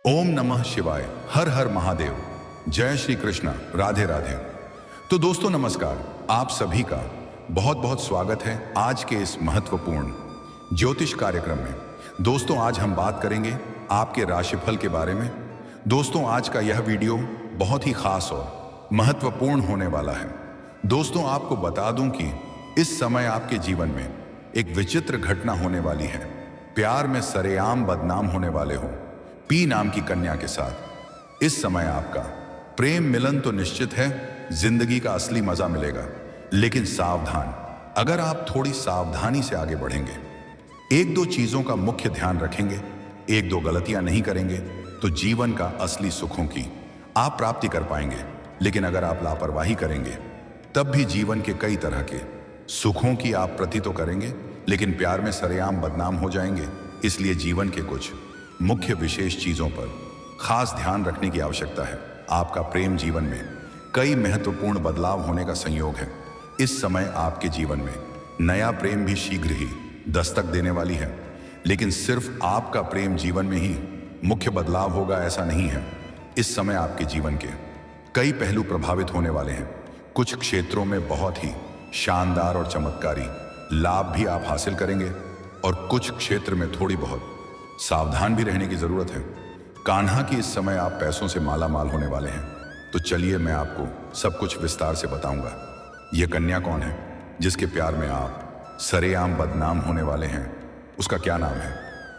ओम नमः शिवाय। हर हर महादेव। जय श्री कृष्णा। राधे राधे। तो दोस्तों नमस्कार, आप सभी का बहुत बहुत स्वागत है आज के इस महत्वपूर्ण ज्योतिष कार्यक्रम में। दोस्तों आज हम बात करेंगे आपके राशिफल के बारे में। दोस्तों आज का यह वीडियो बहुत ही खास और महत्वपूर्ण होने वाला है। दोस्तों आपको बता दूं कि इस समय आपके जीवन में एक विचित्र घटना होने वाली है। प्यार में सरेआम बदनाम होने वाले हो पी नाम की कन्या के साथ। इस समय आपका प्रेम मिलन तो निश्चित है, जिंदगी का असली मजा मिलेगा। लेकिन सावधान, अगर आप थोड़ी सावधानी से आगे बढ़ेंगे, एक दो चीजों का मुख्य ध्यान रखेंगे, एक दो गलतियां नहीं करेंगे, तो जीवन का असली सुखों की आप प्राप्ति कर पाएंगे। लेकिन अगर आप लापरवाही करेंगे तब भी जीवन के कई तरह के सुखों की आप प्रति तो करेंगे, लेकिन प्यार में सरेआम बदनाम हो जाएंगे। इसलिए जीवन के कुछ मुख्य विशेष चीजों पर खास ध्यान रखने की आवश्यकता है। आपका प्रेम जीवन में कई महत्वपूर्ण बदलाव होने का संयोग है। इस समय आपके जीवन में नया प्रेम भी शीघ्र ही दस्तक देने वाली है। लेकिन सिर्फ आपका प्रेम जीवन में ही मुख्य बदलाव होगा ऐसा नहीं है। इस समय आपके जीवन के कई पहलू प्रभावित होने वाले हैं। कुछ क्षेत्रों में बहुत ही शानदार और चमत्कारी लाभ भी आप हासिल करेंगे और कुछ क्षेत्र में थोड़ी बहुत सावधान भी रहने की जरूरत है। कान्हा की इस समय आप पैसों से माला माल होने वाले हैं। तो चलिए मैं आपको सब कुछ विस्तार से बताऊंगा। यह कन्या कौन है जिसके प्यार में आप सरेआम बदनाम होने वाले हैं? उसका क्या नाम है,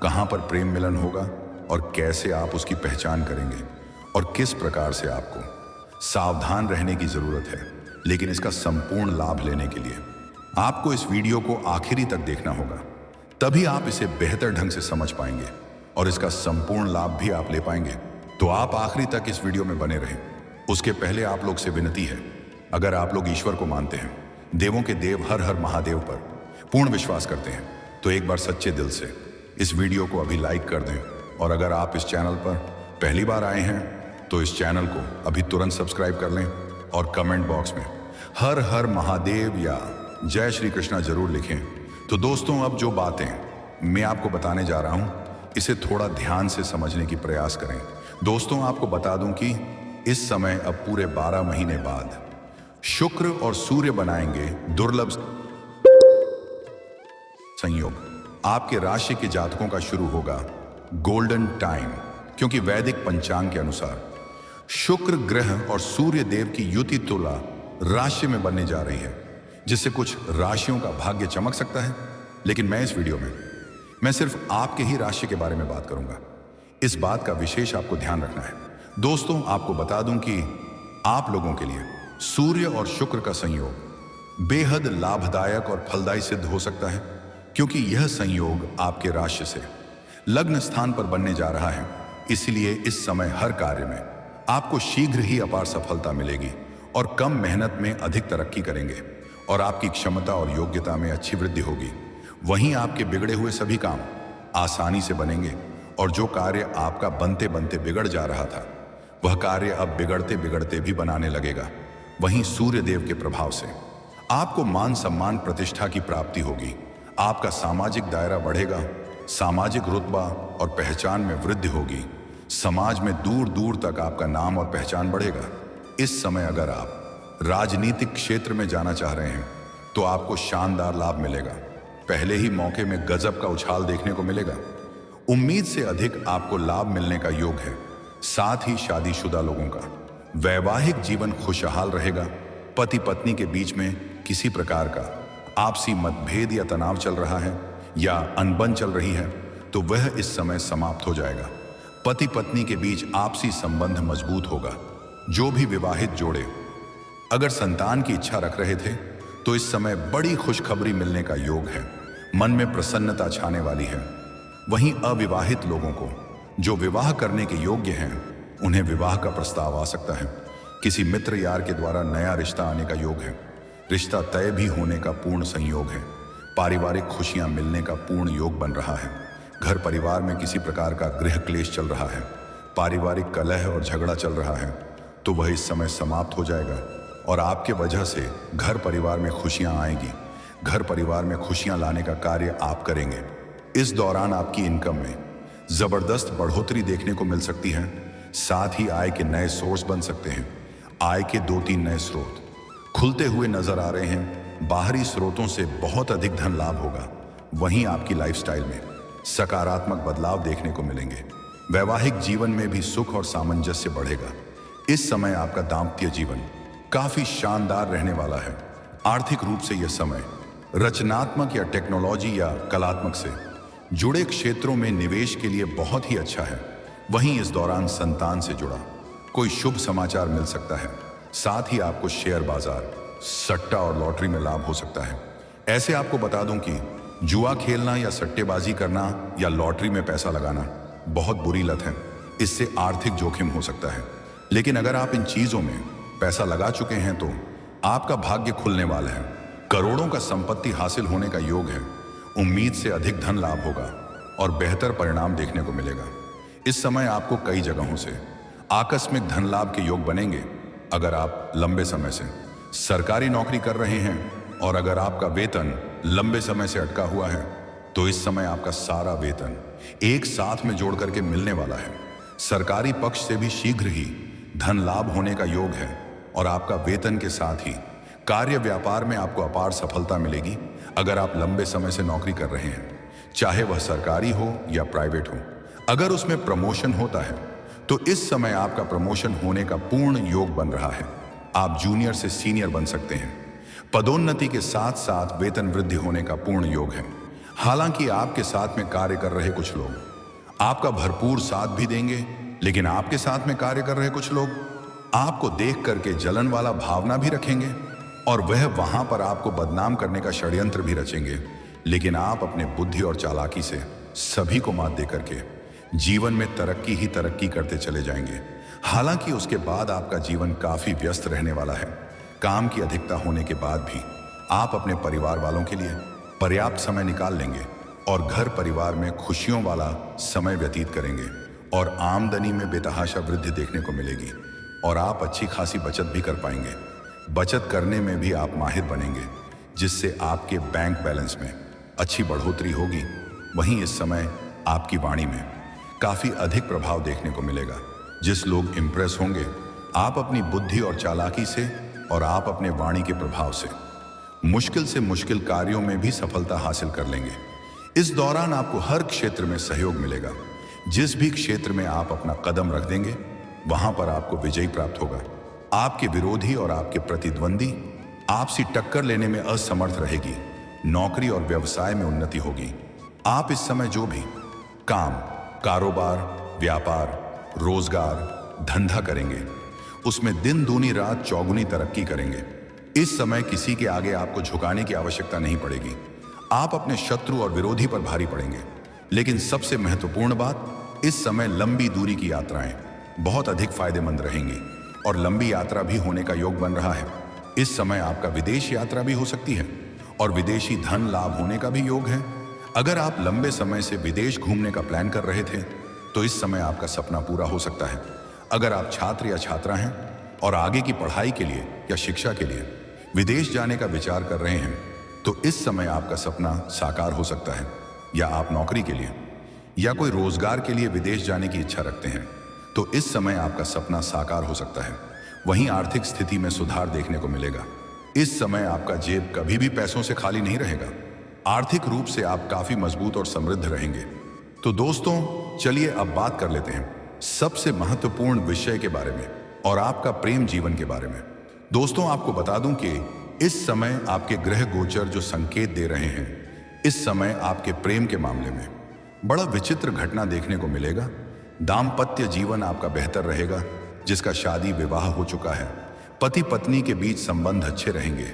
कहां पर प्रेम मिलन होगा और कैसे आप उसकी पहचान करेंगे और किस प्रकार से आपको सावधान रहने की जरूरत है। लेकिन इसका संपूर्ण लाभ लेने के लिए आपको इस वीडियो को आखिरी तक देखना होगा, तभी आप इसे बेहतर ढंग से समझ पाएंगे और इसका संपूर्ण लाभ भी आप ले पाएंगे। तो आप आखिरी तक इस वीडियो में बने रहें। उसके पहले आप लोग से विनती है, अगर आप लोग ईश्वर को मानते हैं, देवों के देव हर हर महादेव पर पूर्ण विश्वास करते हैं, तो एक बार सच्चे दिल से इस वीडियो को अभी लाइक कर दें। और अगर आप इस चैनल पर पहली बार आए हैं तो इस चैनल को अभी तुरंत सब्सक्राइब कर लें और कमेंट बॉक्स में हर हर महादेव या जय श्री कृष्णा जरूर लिखें। तो दोस्तों अब जो बातें मैं आपको बताने जा रहा हूं, इसे थोड़ा ध्यान से समझने की प्रयास करें। दोस्तों आपको बता दूं कि इस समय अब पूरे 12 महीने बाद शुक्र और सूर्य बनाएंगे दुर्लभ संयोग। आपके राशि के जातकों का शुरू होगा गोल्डन टाइम, क्योंकि वैदिक पंचांग के अनुसार शुक्र ग्रह और सूर्य देव की युति तुला राशि में बनने जा रही है, जिससे कुछ राशियों का भाग्य चमक सकता है। लेकिन मैं इस वीडियो में मैं सिर्फ आपके ही राशि के बारे में बात करूंगा। इस बात का विशेष आपको ध्यान रखना है। दोस्तों आपको बता दूं कि आप लोगों के लिए सूर्य और शुक्र का संयोग बेहद लाभदायक और फलदायी सिद्ध हो सकता है, क्योंकि यह संयोग आपके राशि से लग्न स्थान पर बनने जा रहा है। इसलिए इस समय हर कार्य में आपको शीघ्र ही अपार सफलता मिलेगी और कम मेहनत में अधिक तरक्की करेंगे और आपकी क्षमता और योग्यता में अच्छी वृद्धि होगी। वहीं आपके बिगड़े हुए सभी काम आसानी से बनेंगे और जो कार्य आपका बनते बनते बिगड़ जा रहा था, वह कार्य अब बिगड़ते बिगड़ते भी बनाने लगेगा। वहीं सूर्य देव के प्रभाव से आपको मान सम्मान प्रतिष्ठा की प्राप्ति होगी। आपका सामाजिक दायरा बढ़ेगा, सामाजिक रुतबा और पहचान में वृद्धि होगी। समाज में दूर दूर तक आपका नाम और पहचान बढ़ेगा। इस समय अगर आप राजनीतिक क्षेत्र में जाना चाह रहे हैं तो आपको शानदार लाभ मिलेगा। पहले ही मौके में गजब का उछाल देखने को मिलेगा। उम्मीद से अधिक आपको लाभ मिलने का योग है। साथ ही शादीशुदा लोगों का वैवाहिक जीवन खुशहाल रहेगा। पति पत्नी के बीच में किसी प्रकार का आपसी मतभेद या तनाव चल रहा है या अनबन चल रही है तो वह इस समय समाप्त हो जाएगा। पति पत्नी के बीच आपसी संबंध मजबूत होगा। जो भी विवाहित जोड़े अगर संतान की इच्छा रख रहे थे तो इस समय बड़ी खुशखबरी मिलने का योग है। मन में प्रसन्नता छाने वाली है। वहीं अविवाहित लोगों को जो विवाह करने के योग्य हैं, उन्हें विवाह का प्रस्ताव आ सकता है। किसी मित्र यार के द्वारा नया रिश्ता आने का योग है। रिश्ता तय भी होने का पूर्ण संयोग है। पारिवारिक खुशियां मिलने का पूर्ण योग बन रहा है। घर परिवार में किसी प्रकार का गृह क्लेश चल रहा है, पारिवारिक कलह और झगड़ा चल रहा है, तो वह इस समय समाप्त हो जाएगा और आपके वजह से घर परिवार में खुशियां आएंगी। घर परिवार में खुशियां लाने का कार्य आप करेंगे। इस दौरान आपकी इनकम में जबरदस्त बढ़ोतरी देखने को मिल सकती है। साथ ही आय के नए सोर्स बन सकते हैं। आय के 2-3 नए स्रोत खुलते हुए नजर आ रहे हैं। बाहरी स्रोतों से बहुत अधिक धन लाभ होगा। वहीं आपकी लाइफस्टाइल में सकारात्मक बदलाव देखने को मिलेंगे। वैवाहिक जीवन में भी सुख और सामंजस्य बढ़ेगा। इस समय आपका दाम्पत्य जीवन काफी शानदार रहने वाला है। आर्थिक रूप से यह समय रचनात्मक या टेक्नोलॉजी या कलात्मक से जुड़े क्षेत्रों में निवेश के लिए बहुत ही अच्छा है। वहीं इस दौरान संतान से जुड़ा कोई शुभ समाचार मिल सकता है। साथ ही आपको शेयर बाजार, सट्टा और लॉटरी में लाभ हो सकता है। ऐसे आपको बता दूं कि जुआ खेलना या सट्टेबाजी करना या लॉटरी में पैसा लगाना बहुत बुरी लत है। इससे आर्थिक जोखिम हो सकता है। लेकिन अगर आप इन चीजों में पैसा लगा चुके हैं तो आपका भाग्य खुलने वाला है। करोड़ों का संपत्ति हासिल होने का योग है। उम्मीद से अधिक धन लाभ होगा और बेहतर परिणाम देखने को मिलेगा। इस समय आपको कई जगहों से आकस्मिक धन लाभ के योग बनेंगे। अगर आप लंबे समय से सरकारी नौकरी कर रहे हैं और अगर आपका वेतन लंबे समय से अटका हुआ है तो इस समय आपका सारा वेतन एक साथ में जोड़ करके मिलने वाला है। सरकारी पक्ष से भी शीघ्र ही धन लाभ होने का योग है और आपका वेतन के साथ ही कार्य व्यापार में आपको अपार सफलता मिलेगी। अगर आप लंबे समय से नौकरी कर रहे हैं, चाहे वह सरकारी हो या प्राइवेट हो, अगर उसमें प्रमोशन होता है तो इस समय आपका प्रमोशन होने का पूर्ण योग बन रहा है। आप जूनियर से सीनियर बन सकते हैं। पदोन्नति के साथ साथ वेतन वृद्धि होने का पूर्ण योग है। हालांकि आपके साथ में कार्य कर रहे कुछ लोग आपका भरपूर साथ भी देंगे, लेकिन आपके साथ में कार्य कर रहे कुछ लोग आपको देख करके जलन वाला भावना भी रखेंगे और वह वहां पर आपको बदनाम करने का षड्यंत्र भी रचेंगे। लेकिन आप अपने बुद्धि और चालाकी से सभी को मात दे करके जीवन में तरक्की ही तरक्की करते चले जाएंगे। हालांकि उसके बाद आपका जीवन काफी व्यस्त रहने वाला है। काम की अधिकता होने के बाद भी आप अपने परिवार वालों के लिए पर्याप्त समय निकाल लेंगे और घर परिवार में खुशियों वाला समय व्यतीत करेंगे और आमदनी में बेतहाशा वृद्धि देखने को मिलेगी और आप अच्छी खासी बचत भी कर पाएंगे। बचत करने में भी आप माहिर बनेंगे, जिससे आपके बैंक बैलेंस में अच्छी बढ़ोतरी होगी। वहीं इस समय आपकी वाणी में काफी अधिक प्रभाव देखने को मिलेगा। जिस लोग इंप्रेस होंगे आप अपनी बुद्धि और चालाकी से और आप अपने वाणी के प्रभाव से मुश्किल कार्यों में भी सफलता हासिल कर लेंगे। इस दौरान आपको हर क्षेत्र में सहयोग मिलेगा। जिस भी क्षेत्र में आप अपना कदम रख देंगे वहां पर आपको विजय प्राप्त होगा। आपके विरोधी और आपके प्रतिद्वंदी आपसी टक्कर लेने में असमर्थ रहेगी। नौकरी और व्यवसाय में उन्नति होगी। आप इस समय जो भी काम, कारोबार, व्यापार, रोजगार, धंधा करेंगे उसमें दिन दूनी रात चौगुनी तरक्की करेंगे। इस समय किसी के आगे आपको झुकाने की आवश्यकता नहीं पड़ेगी। आप अपने शत्रु और विरोधी पर भारी पड़ेंगे। लेकिन सबसे महत्वपूर्ण बात, इस समय लंबी दूरी की यात्राएं बहुत अधिक फायदेमंद रहेंगी और लंबी यात्रा भी होने का योग बन रहा है। इस समय आपका विदेश यात्रा भी हो सकती है और विदेशी धन लाभ होने का भी योग है। अगर आप लंबे समय से विदेश घूमने का प्लान कर रहे थे तो इस समय आपका सपना पूरा हो सकता है। अगर आप छात्र या छात्रा हैं और आगे की पढ़ाई के लिए या शिक्षा के लिए विदेश जाने का विचार कर रहे हैं तो इस समय आपका सपना साकार हो सकता है। या आप नौकरी के लिए या कोई रोजगार के लिए विदेश जाने की इच्छा रखते हैं तो इस समय आपका सपना साकार हो सकता है। वहीं आर्थिक स्थिति में सुधार देखने को मिलेगा। इस समय आपका जेब कभी भी पैसों से खाली नहीं रहेगा। आर्थिक रूप से आप काफी मजबूत और समृद्ध रहेंगे। तो दोस्तों, चलिए अब बात कर लेते हैं सबसे महत्वपूर्ण विषय के बारे में और आपका प्रेम जीवन के बारे में। दोस्तों, आपको बता दूं कि इस समय आपके ग्रह गोचर जो संकेत दे रहे हैं, इस समय आपके प्रेम के मामले में बड़ा विचित्र घटना देखने को मिलेगा। दाम्पत्य जीवन आपका बेहतर रहेगा। जिसका शादी विवाह हो चुका है, पति पत्नी के बीच संबंध अच्छे रहेंगे।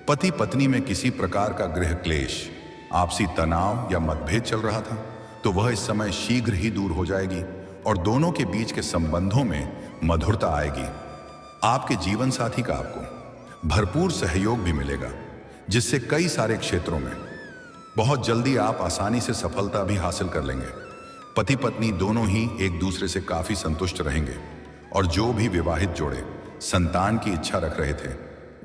पति पत्नी में किसी प्रकार का गृह क्लेश, आपसी तनाव या मतभेद चल रहा था तो वह इस समय शीघ्र ही दूर हो जाएगी और दोनों के बीच के संबंधों में मधुरता आएगी। आपके जीवन साथी का आपको भरपूर सहयोग भी मिलेगा, जिससे कई सारे क्षेत्रों में बहुत जल्दी आप आसानी से सफलता भी हासिल कर लेंगे। पति पत्नी दोनों ही एक दूसरे से काफी संतुष्ट रहेंगे और जो भी विवाहित जोड़े संतान की इच्छा रख रहे थे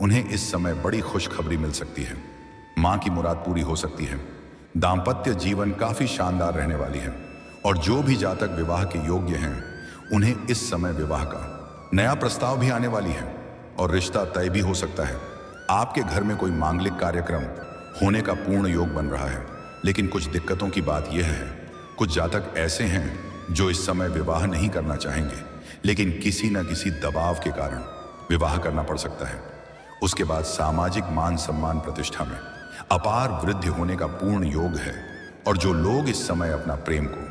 उन्हें इस समय बड़ी खुशखबरी मिल सकती है। मां की मुराद पूरी हो सकती है। दाम्पत्य जीवन काफी शानदार रहने वाली है। और जो भी जातक विवाह के योग्य हैं उन्हें इस समय विवाह का नया प्रस्ताव भी आने वाली है और रिश्ता तय भी हो सकता है। आपके घर में कोई मांगलिक कार्यक्रम होने का पूर्ण योग बन रहा है। लेकिन कुछ दिक्कतों की बात यह है, कुछ जातक ऐसे हैं जो इस समय विवाह नहीं करना चाहेंगे, लेकिन किसी न किसी दबाव के कारण विवाह करना पड़ सकता है। उसके बाद सामाजिक मान सम्मान प्रतिष्ठा में अपार वृद्धि होने का पूर्ण योग है। और जो लोग इस समय अपना प्रेम को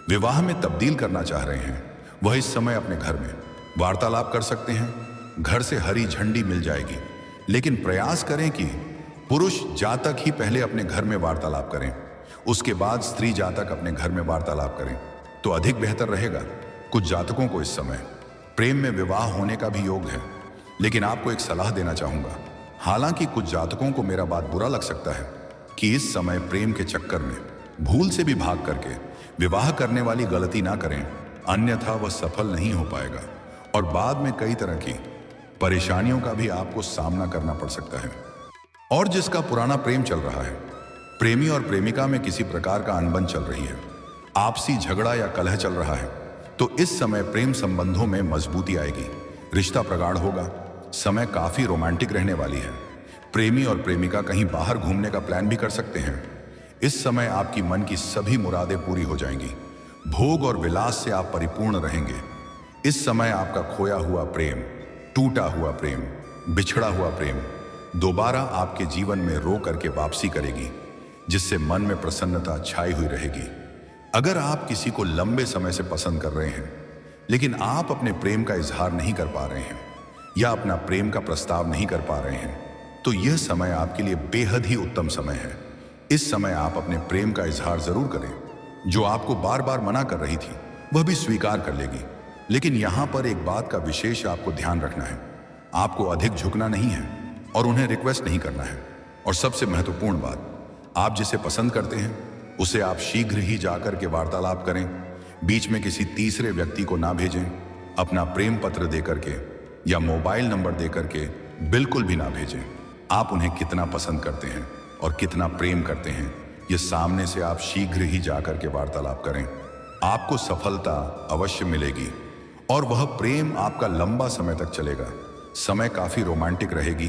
विवाह में तब्दील करना चाह रहे हैं वह इस समय अपने घर में वार्तालाप कर सकते हैं। घर से हरी झंडी मिल जाएगी, लेकिन प्रयास करें कि पुरुष जातक ही पहले अपने घर में वार्तालाप करें, उसके बाद स्त्री जातक अपने घर में वार्तालाप करें तो अधिक बेहतर रहेगा। कुछ जातकों को इस समय प्रेम में विवाह होने का भी योग है, लेकिन आपको एक सलाह देना चाहूंगा। हालांकि कुछ जातकों को मेरा बात बुरा लग सकता है कि इस समय प्रेम के चक्कर में भूल से भी भाग करके विवाह करने वाली गलती ना करें, अन्यथा वह सफल नहीं हो पाएगा और बाद में कई तरह की परेशानियों का भी आपको सामना करना पड़ सकता है। और जिसका पुराना प्रेम चल रहा है, प्रेमी और प्रेमिका में किसी प्रकार का अनबन चल रही है, आपसी झगड़ा या कलह चल रहा है, तो इस समय प्रेम संबंधों में मजबूती आएगी, रिश्ता प्रगाढ़ होगा। समय काफी रोमांटिक रहने वाली है। प्रेमी और प्रेमिका कहीं बाहर घूमने का प्लान भी कर सकते हैं। इस समय आपकी मन की सभी मुरादें पूरी हो जाएंगी। भोग और विलास से आप परिपूर्ण रहेंगे। इस समय आपका खोया हुआ प्रेम, टूटा हुआ प्रेम, बिछड़ा हुआ प्रेम दोबारा आपके जीवन में रो करके वापसी करेगी, जिससे मन में प्रसन्नता छाई हुई रहेगी। अगर आप किसी को लंबे समय से पसंद कर रहे हैं, लेकिन आप अपने प्रेम का इजहार नहीं कर पा रहे हैं या अपना प्रेम का प्रस्ताव नहीं कर पा रहे हैं, तो यह समय आपके लिए बेहद ही उत्तम समय है। इस समय आप अपने प्रेम का इजहार जरूर करें। जो आपको बार बार मना कर रही थी वह भी स्वीकार कर लेगी। लेकिन यहां पर एक बात का विशेष आपको ध्यान रखना है, आपको अधिक झुकना नहीं है और उन्हें रिक्वेस्ट नहीं करना है। और सबसे महत्वपूर्ण बात, आप जिसे पसंद करते हैं उसे आप शीघ्र ही जाकर के वार्तालाप करें। बीच में किसी तीसरे व्यक्ति को ना भेजें। अपना प्रेम पत्र दे करके या मोबाइल नंबर दे करके बिल्कुल भी ना भेजें। आप उन्हें कितना पसंद करते हैं और कितना प्रेम करते हैं, ये सामने से आप शीघ्र ही जाकर के वार्तालाप करें। आपको सफलता अवश्य मिलेगी और वह प्रेम आपका लंबा समय तक चलेगा। समय काफी रोमांटिक रहेगी,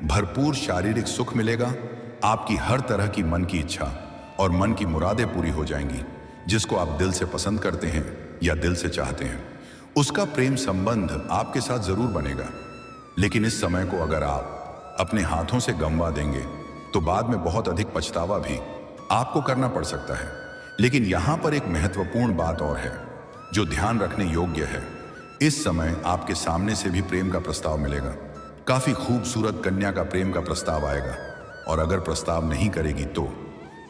भरपूर शारीरिक सुख मिलेगा। आपकी हर तरह की मन की इच्छा और मन की मुरादें पूरी हो जाएंगी। जिसको आप दिल से पसंद करते हैं या दिल से चाहते हैं, उसका प्रेम संबंध आपके साथ जरूर बनेगा। लेकिन इस समय को अगर आप अपने हाथों से गंवा देंगे तो बाद में बहुत अधिक पछतावा भी आपको करना पड़ सकता है। लेकिन यहां पर एक महत्वपूर्ण बात और है जो ध्यान रखने योग्य है। इस समय आपके सामने से भी प्रेम का प्रस्ताव मिलेगा। काफी खूबसूरत कन्या का प्रेम का प्रस्ताव आएगा। और अगर प्रस्ताव नहीं करेगी तो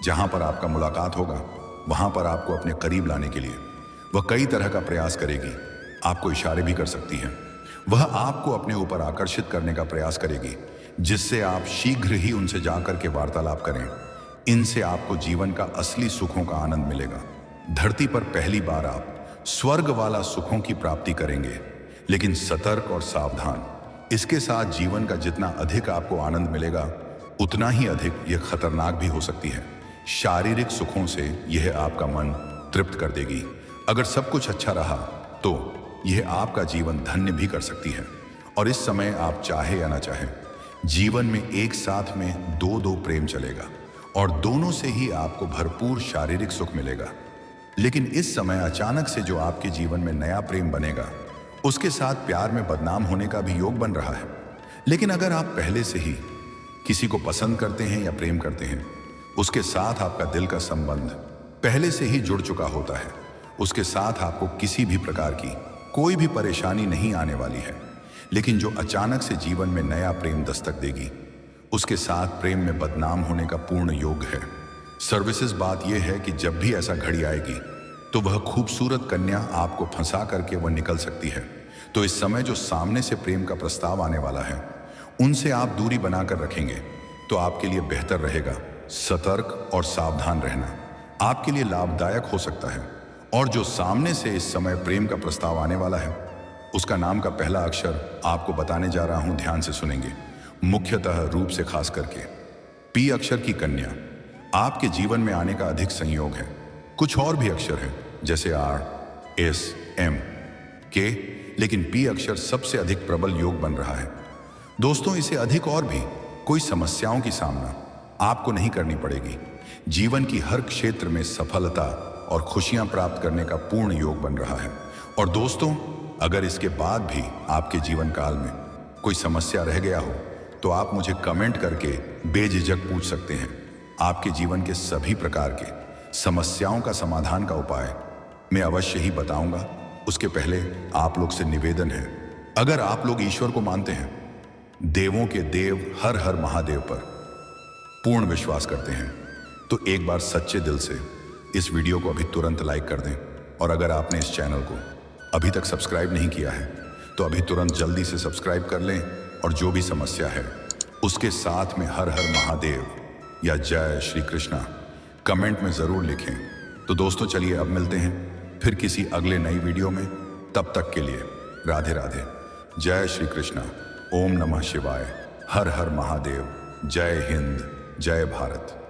जहां पर आपका मुलाकात होगा वहां पर आपको अपने करीब लाने के लिए वह कई तरह का प्रयास करेगी। आपको इशारे भी कर सकती है। वह आपको अपने ऊपर आकर्षित करने का प्रयास करेगी, जिससे आप शीघ्र ही उनसे जाकर के वार्तालाप करें। इनसे आपको जीवन का असली सुखों का आनंद मिलेगा। धरती पर पहली बार आप स्वर्ग वाला सुखों की प्राप्ति करेंगे। लेकिन सतर्क और सावधान, इसके साथ जीवन का जितना अधिक आपको आनंद मिलेगा उतना ही अधिक यह खतरनाक भी हो सकती है। शारीरिक सुखों से यह आपका मन तृप्त कर देगी। अगर सब कुछ अच्छा रहा तो यह आपका जीवन धन्य भी कर सकती है। और इस समय आप चाहे या ना चाहे, जीवन में एक साथ में दो प्रेम चलेगा और दोनों से ही आपको भरपूर शारीरिक सुख मिलेगा। लेकिन इस समय अचानक से जो आपके जीवन में नया प्रेम बनेगा, उसके साथ प्यार में बदनाम होने का भी योग बन रहा है। लेकिन अगर आप पहले से ही किसी को पसंद करते हैं या प्रेम करते हैं, उसके साथ आपका दिल का संबंध पहले से ही जुड़ चुका होता है, उसके साथ आपको किसी भी प्रकार की कोई भी परेशानी नहीं आने वाली है। लेकिन जो अचानक से जीवन में नया प्रेम दस्तक देगी, उसके साथ प्रेम में बदनाम होने का पूर्ण योग है। सर्विसेज बात यह है कि जब भी ऐसा घड़ी आएगी तो वह खूबसूरत कन्या आपको फंसा करके वह निकल सकती है। तो इस समय जो सामने से प्रेम का प्रस्ताव आने वाला है, उनसे आप दूरी बनाकर रखेंगे तो आपके लिए बेहतर रहेगा। सतर्क और सावधान रहना आपके लिए लाभदायक हो सकता है। और जो सामने से इस समय प्रेम का प्रस्ताव आने वाला है, उसका नाम का पहला अक्षर आपको बताने जा रहा हूं, ध्यान से सुनेंगे। मुख्यतः रूप से खास करके पी अक्षर की कन्या आपके जीवन में आने का अधिक संयोग है। कुछ और भी अक्षर हैं जैसे आर, एस, एम, के, लेकिन पी अक्षर सबसे अधिक प्रबल योग बन रहा है। दोस्तों, इसे अधिक और भी कोई समस्याओं की सामना आपको नहीं करनी पड़ेगी। जीवन की हर क्षेत्र में सफलता और खुशियां प्राप्त करने का पूर्ण योग बन रहा है। और दोस्तों, अगर इसके बाद भी आपके जीवन काल में कोई समस्या रह गया हो तो आप मुझे कमेंट करके बेझिझक पूछ सकते हैं। आपके जीवन के सभी प्रकार के समस्याओं का समाधान का उपाय मैं अवश्य ही बताऊंगा। उसके पहले आप लोग से निवेदन है, अगर आप लोग ईश्वर को मानते हैं, देवों के देव हर हर महादेव पर पूर्ण विश्वास करते हैं, तो एक बार सच्चे दिल से इस वीडियो को अभी तुरंत लाइक कर दें। और अगर आपने इस चैनल को अभी तक सब्सक्राइब नहीं किया है तो अभी तुरंत जल्दी से सब्सक्राइब कर लें। और जो भी समस्या है उसके साथ में हर हर महादेव या जय श्री कृष्णा कमेंट में जरूर लिखें। तो दोस्तों, चलिए अब मिलते हैं फिर किसी अगले नई वीडियो में। तब तक के लिए राधे राधे, जय श्री कृष्णा, ओम नमः शिवाय, हर हर महादेव, जय हिंद, जय भारत।